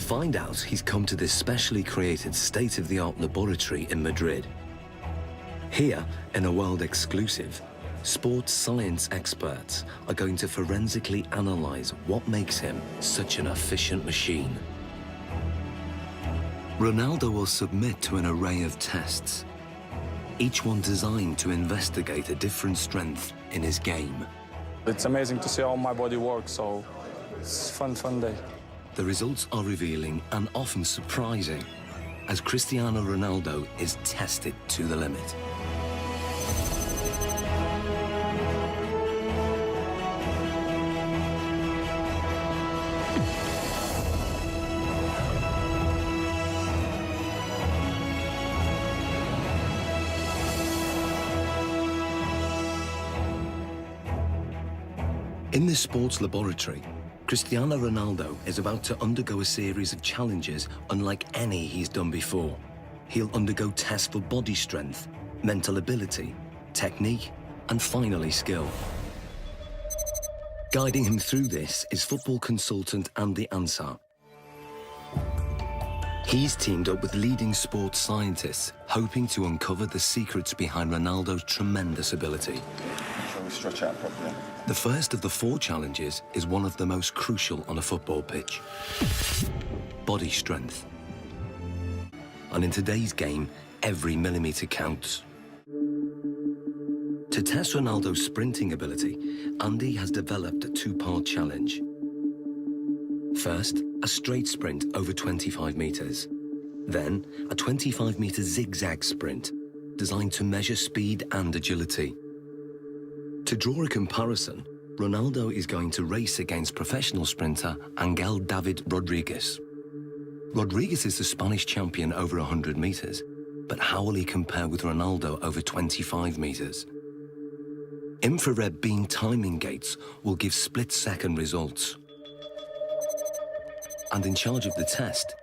find out, he's come to this specially created state-of-the-art laboratory in Madrid. Here, in a world exclusive, sports science experts are going to forensically analyze what makes him such an efficient machine. Ronaldo will submit to an array of tests, each one designed to investigate a different strength in his game. It's amazing to see how my body works, so it's a fun day. The results are revealing and often surprising as Cristiano Ronaldo is tested to the limit. In this sports laboratory, Cristiano Ronaldo is about to undergo a series of challenges unlike any he's done before. He'll undergo tests for body strength, mental ability, technique, and finally skill. Guiding him through this is football consultant Andy Ansar. He's teamed up with leading sports scientists, hoping to uncover the secrets behind Ronaldo's tremendous ability. Shall we stretch out properly? The first of the 4 challenges is one of the most crucial on a football pitch: body strength. And in today's game, every millimetre counts. To test Ronaldo's sprinting ability, Andy has developed a 2-part challenge. First, a straight sprint over 25 metres. Then, a 25-metre zigzag sprint, designed to measure speed and agility. To draw a comparison, Ronaldo is going to race against professional sprinter Angel David Rodriguez. Rodriguez is the Spanish champion over 100 metres, but how will he compare with Ronaldo over 25 metres? Infrared beam timing gates will give split-second results. And in charge of the test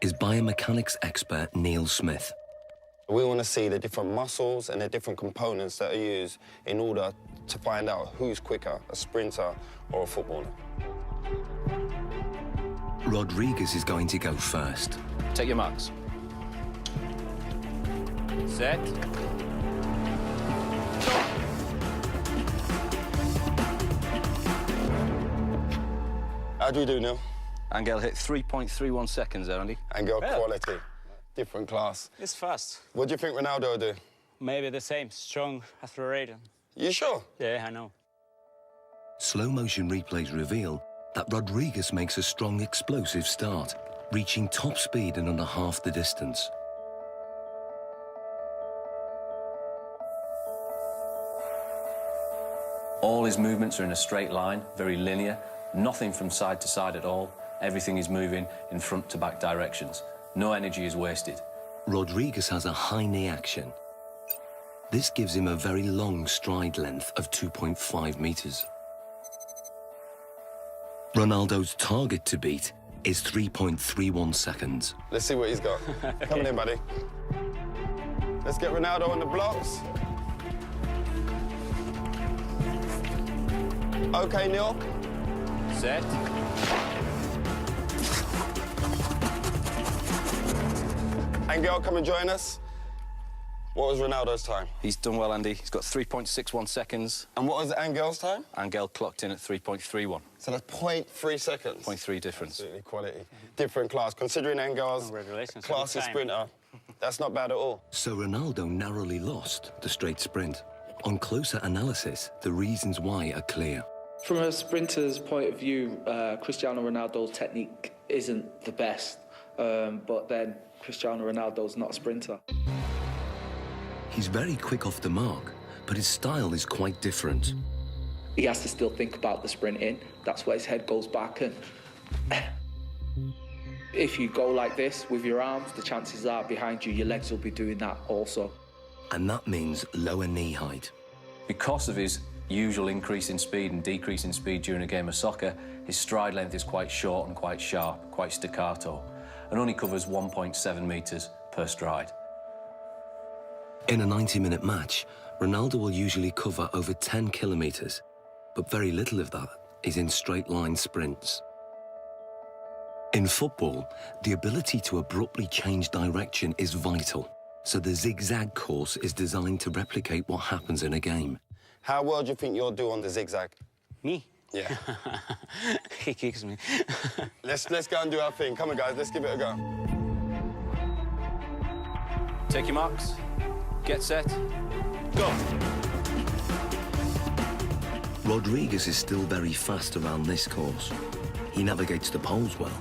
is biomechanics expert Neil Smith. We want to see the different muscles and the different components that are used in order to find out who's quicker, a sprinter or a footballer. Rodriguez is going to go first. Take your marks. Set. How do you do, Neil? Angel hit 3.31 seconds there, Andy. Angel quality, different class. It's fast. What do you think Ronaldo will do? Maybe the same, strong, accelerated. You sure? Yeah, I know. Slow-motion replays reveal that Rodriguez makes a strong, explosive start, reaching top speed in under half the distance. All his movements are in a straight line, very linear, nothing from side to side at all. Everything is moving in front to back directions. No energy is wasted. Rodriguez has a high knee action. This gives him a very long stride length of 2.5 metres. Ronaldo's target to beat is 3.31 seconds. Let's see what he's got. Coming in, buddy. Let's get Ronaldo on the blocks. Okay, Neil. Set. Angel, come and join us. What was Ronaldo's time? He's done well, Andy. He's got 3.61 seconds. And what was Angel's time? Angel clocked in at 3.31. So that's 0.3 seconds. 0.3 difference. Absolutely quality. Different class. Considering Angel's Congratulations. classy Time. sprinter, that's not bad at all. So Ronaldo narrowly lost the straight sprint. On closer analysis, the reasons why are clear. From a sprinter's point of view, Cristiano Ronaldo's technique isn't the best, but then Cristiano Ronaldo's not a sprinter. He's very quick off the mark, but his style is quite different. He has to still think about the sprinting. That's where his head goes back. And if you go like this with your arms, the chances are behind you, your legs will be doing that also. And that means lower knee height. Because of his usual increase in speed and decrease in speed during a game of soccer, his stride length is quite short and quite sharp, quite staccato, and only covers 1.7 metres per stride. In a 90-minute match, Ronaldo will usually cover over 10 kilometres, but very little of that is in straight-line sprints. In football, the ability to abruptly change direction is vital, so the zigzag course is designed to replicate what happens in a game. How well do you think you'll do on the zigzag? Me? Yeah. He kicks me. let's go and do our thing. Come on, guys, let's give it a go. Take your marks. Get set. Go. Rodriguez is still very fast around this course. He navigates the poles well,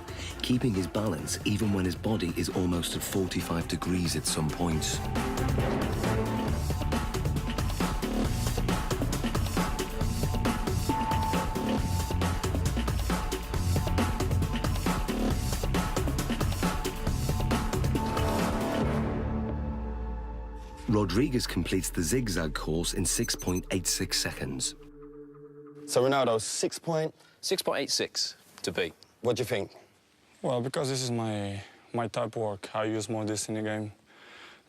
keeping his balance even when his body is almost at 45 degrees at some points. Rodriguez completes the zigzag course in 6.86 seconds. So Ronaldo, 6 point. 6.86 to beat. What do you think? Well, because this is my type of work, I use more this in the game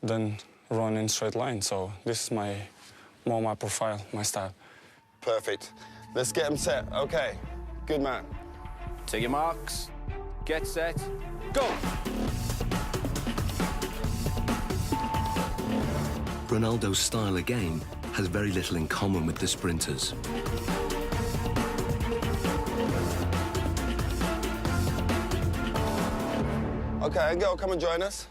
than run in straight line. So this is more my profile, my style. Perfect. Let's get him set. Okay, good man. Take your marks. Get set. Go. Ronaldo's style of game has very little in common with the sprinters. Okay, Angel, come and join us.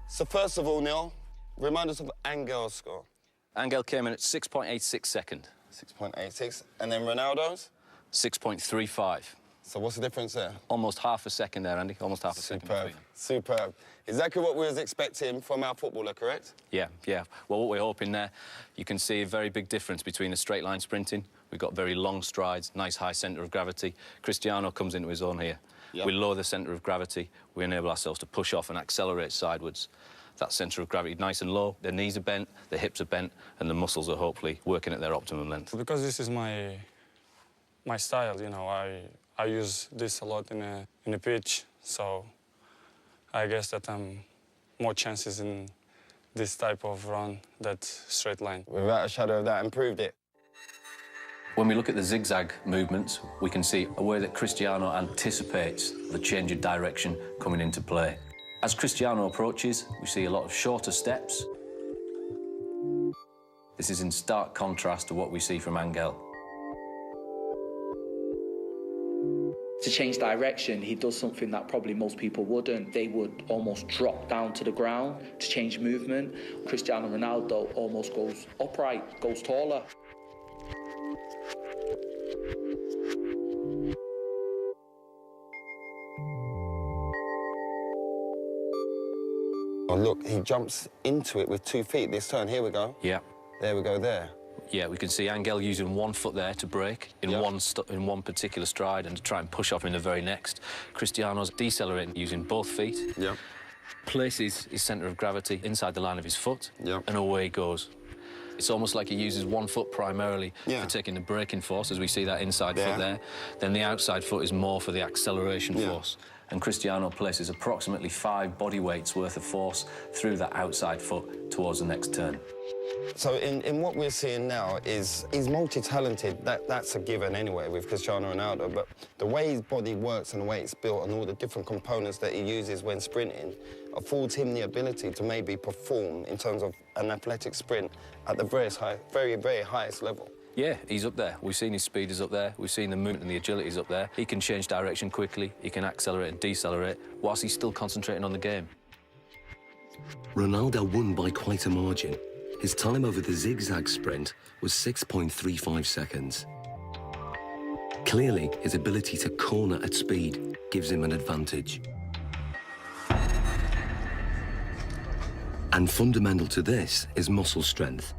So first of all, Neil, remind us of Angel's score. Angel came in at 6.86 second. 6.86. And then Ronaldo's? 6.35. So what's the difference there? Almost half a second there, Andy. Almost half a second Superb, between them. superb. Exactly what we was expecting from our footballer, correct? Yeah. Well, what we're hoping there, you can see a very big difference between the straight line sprinting. We've got very long strides, nice high centre of gravity. Cristiano comes into his own here. Yep. We lower the centre of gravity. We enable ourselves to push off and accelerate sidewards. That centre of gravity nice and low. The knees are bent, the hips are bent, and the muscles are hopefully working at their optimum length. Because this is my style, you know, I use this a lot in a pitch, so I guess that I'm more chances in this type of run than straight line. Without a shadow of that, improved it. When we look at the zigzag movements, we can see a way that Cristiano anticipates the change of direction coming into play. As Cristiano approaches, we see a lot of shorter steps. This is in stark contrast to what we see from Angel. To change direction, he does something that probably most people wouldn't. They would almost drop down to the ground to change movement. Cristiano Ronaldo almost goes upright, goes taller. Oh, look, he jumps into it with 2 feet this turn. Here we go. Yeah. There we go, there. Yeah, we can see Angel using 1 foot there to break in Yeah. in one particular stride and to try and push off in the very next. Cristiano's decelerating using both feet. Yeah. Places his centre of gravity inside the line of his foot, Yeah. and away he goes. It's almost like he uses 1 foot primarily Yeah. for taking the braking force, as we see that inside There. foot there. Then the outside foot is more for the acceleration Yeah. force. And Cristiano places approximately 5 body weights worth of force through that outside foot towards the next turn. So in what we're seeing now is he's multi-talented. That's a given anyway with Cristiano Ronaldo. But the way his body works and the way it's built and all the different components that he uses when sprinting affords him the ability to maybe perform in terms of an athletic sprint at the very, very highest level. Yeah, he's up there. We've seen his speed is up there. We've seen the movement and the agility is up there. He can change direction quickly. He can accelerate and decelerate whilst he's still concentrating on the game. Ronaldo won by quite a margin. His time over the zigzag sprint was 6.35 seconds. Clearly, his ability to corner at speed gives him an advantage. And fundamental to this is muscle strength.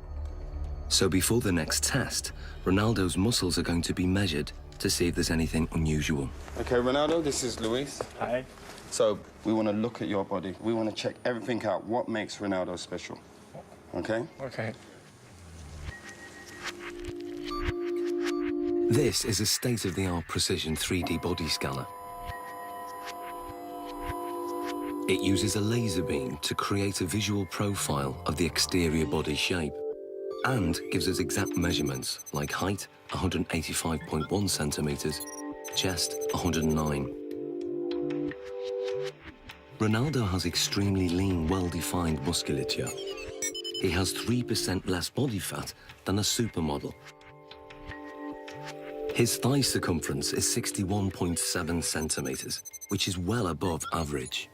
So before the next test, Ronaldo's muscles are going to be measured to see if there's anything unusual. Okay, Ronaldo, this is Luis. Hi. So we want to look at your body. We want to check everything out. What makes Ronaldo special? Okay? Okay. This is a state-of-the-art precision 3D body scanner. It uses a laser beam to create a visual profile of the exterior body shape and gives us exact measurements like height, 185.1 centimetres, chest, 109. Ronaldo has extremely lean, well-defined musculature. He has 3% less body fat than a supermodel. His thigh circumference is 61.7 centimeters, which is well above average.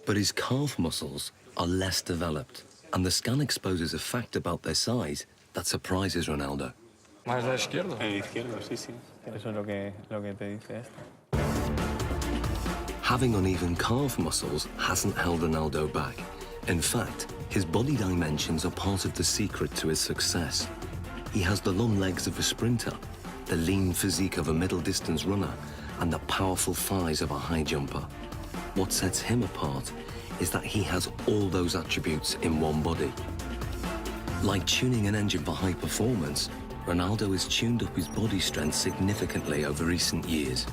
But his calf muscles are less developed, and the scan exposes a fact about their size that surprises Ronaldo. ¿Más de izquierdo? Izquierdo, sí, sí. Eso es lo que te dice esto. Having uneven calf muscles hasn't held Ronaldo back. In fact, his body dimensions are part of the secret to his success. He has the long legs of a sprinter, the lean physique of a middle-distance runner, and the powerful thighs of a high jumper. What sets him apart is that he has all those attributes in one body. Like tuning an engine for high performance, Ronaldo has tuned up his body strength significantly over recent years.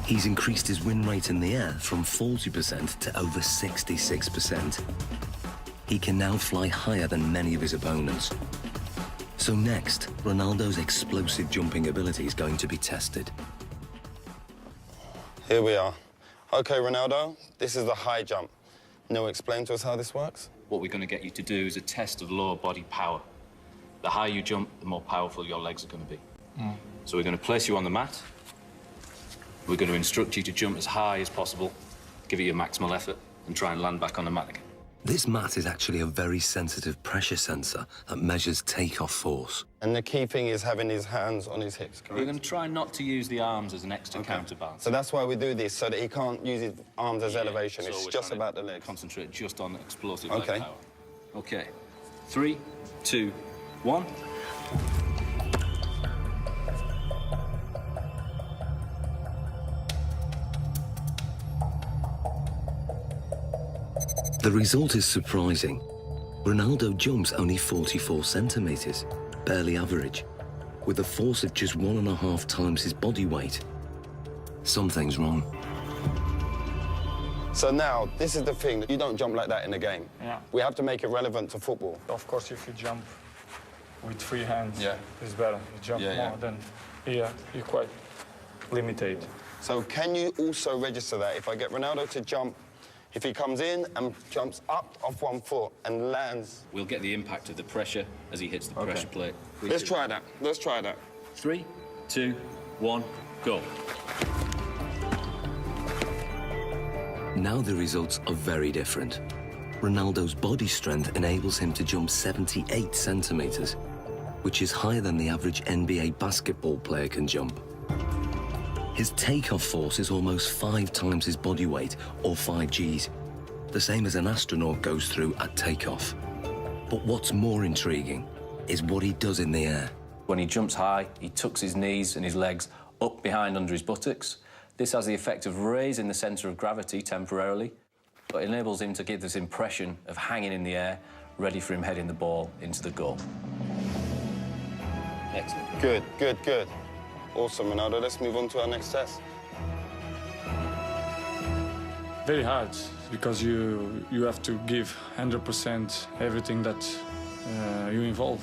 He's increased his win rate in the air from 40% to over 66%. He can now fly higher than many of his opponents. So next, Ronaldo's explosive jumping ability is going to be tested. Here we are. Okay, Ronaldo, this is the high jump. Now explain to us how this works. What we're going to get you to do is a test of lower body power. The higher you jump, the more powerful your legs are going to be. So we're going to place you on the mat. We're going to instruct you to jump as high as possible, give it your maximal effort, and try and land back on the mat again. This mat is actually a very sensitive pressure sensor that measures takeoff force. And the key thing is having his hands on his hips, correct? We're going to try not to use the arms as an extra counterbalance. So that's why we do this, so that he can't use his arms as elevation. So It's we're just trying about to the legs. Concentrate just on explosive Okay. leg power. Okay. 3, 2, 1. The result is surprising. Ronaldo jumps only 44 centimeters, barely average, with a force of just 1.5 times his body weight. Something's wrong. So now, this is the thing. You don't jump like that in the game. Yeah. We have to make it relevant to football. Of course, if you jump with free hands, Yeah. it's better. You jump Yeah, more, yeah. then here you're quite limited. So can you also register that? If I get Ronaldo to jump, if he comes in and jumps up off one foot and lands. We'll get the impact of the pressure as he hits the pressure plate. Let's try that. Let's try that. 3, 2, 1, go. Now the results are very different. Ronaldo's body strength enables him to jump 78 centimeters, which is higher than the average NBA basketball player can jump. His takeoff force is almost 5 times his body weight, or 5 Gs, the same as an astronaut goes through at takeoff. But what's more intriguing is what he does in the air. When he jumps high, he tucks his knees and his legs up behind under his buttocks. This has the effect of raising the centre of gravity temporarily, but enables him to give this impression of hanging in the air, ready for him heading the ball into the goal. Excellent. Good, good, good. Awesome, Ronaldo. Let's move on to our next test. Very hard, because you have to give 100% everything that you involve.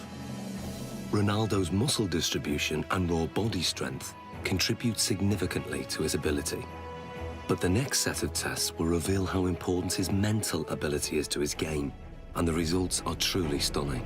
Ronaldo's muscle distribution and raw body strength contribute significantly to his ability. But the next set of tests will reveal how important his mental ability is to his game, and the results are truly stunning.